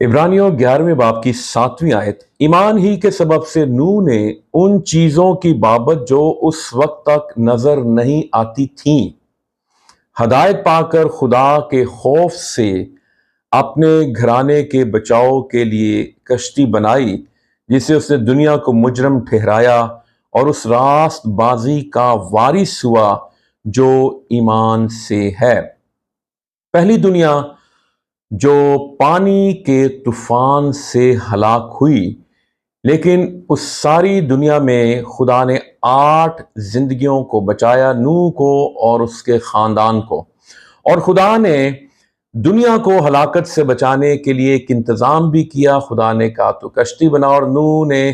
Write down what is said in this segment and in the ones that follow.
عبرانیوں 11ویں باب کی 7ویں آیت، ایمان ہی کے سبب سے نوح نے ان چیزوں کی بابت جو اس وقت تک نظر نہیں آتی تھیں، ہدایت پا کر خدا کے خوف سے اپنے گھرانے کے بچاؤ کے لیے کشتی بنائی، جسے اس نے دنیا کو مجرم ٹھہرایا اور اس راست بازی کا وارث ہوا جو ایمان سے ہے۔ پہلی دنیا جو پانی کے طوفان سے ہلاک ہوئی، لیکن اس ساری دنیا میں خدا نے 8 زندگیوں کو بچایا، نوح کو اور اس کے خاندان کو۔ اور خدا نے دنیا کو ہلاکت سے بچانے کے لیے ایک انتظام بھی کیا۔ خدا نے کہا تو کشتی بنا، اور نوح نے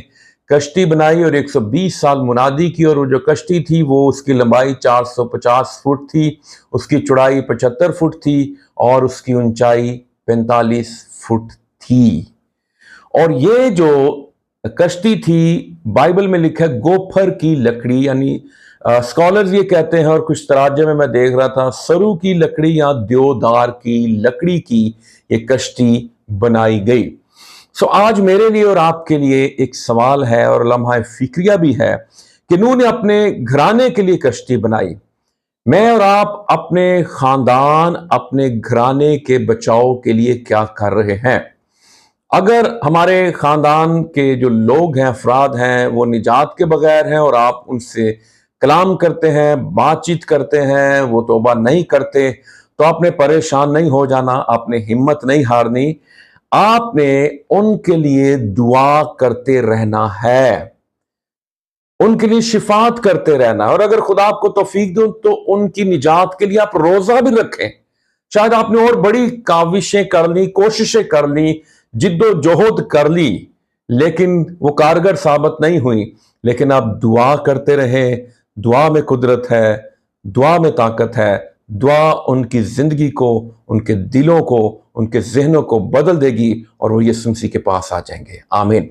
کشتی بنائی اور 120 سال منادی کی، اور وہ جو کشتی تھی وہ اس کی لمبائی 450 فٹ تھی، اس کی چوڑائی 75 فٹ تھی اور اس کی اونچائی 45 فٹ تھی۔ اور یہ جو کشتی تھی بائبل میں لکھا ہے گوپھر کی لکڑی، یعنی اسکالرز یہ کہتے ہیں، اور کچھ تراجم میں دیکھ رہا تھا، سرو کی لکڑی یا دیودار کی لکڑی کی یہ کشتی بنائی گئی۔ آج میرے لیے اور آپ کے لیے ایک سوال ہے اور لمحہ فکریہ بھی ہے کہ نوح نے اپنے گھرانے کے لیے کشتی بنائی۔ میں اور آپ اپنے خاندان، اپنے گھرانے کے بچاؤ کے لیے کیا کر رہے ہیں؟ اگر ہمارے خاندان کے جو لوگ ہیں، افراد ہیں، وہ نجات کے بغیر ہیں اور آپ ان سے کلام کرتے ہیں، بات چیت کرتے ہیں، وہ توبہ نہیں کرتے، تو آپ نے پریشان نہیں ہو جانا، آپ نے ہمت نہیں ہارنی، آپ نے ان کے لیے دعا کرتے رہنا ہے، ان کے لیے شفاعت کرتے رہنا۔ اور اگر خدا آپ کو توفیق دوں تو ان کی نجات کے لیے آپ روزہ بھی رکھیں۔ شاید آپ نے اور بڑی کاوشیں کر لی، کوششیں کر لی، جد و جہد کر لی، لیکن وہ کارگر ثابت نہیں ہوئی، لیکن آپ دعا کرتے رہیں۔ دعا میں قدرت ہے، دعا میں طاقت ہے۔ دعا ان کی زندگی کو، ان کے دلوں کو، ان کے ذہنوں کو بدل دے گی اور وہ یسوع مسیح کے پاس آ جائیں گے۔ آمین۔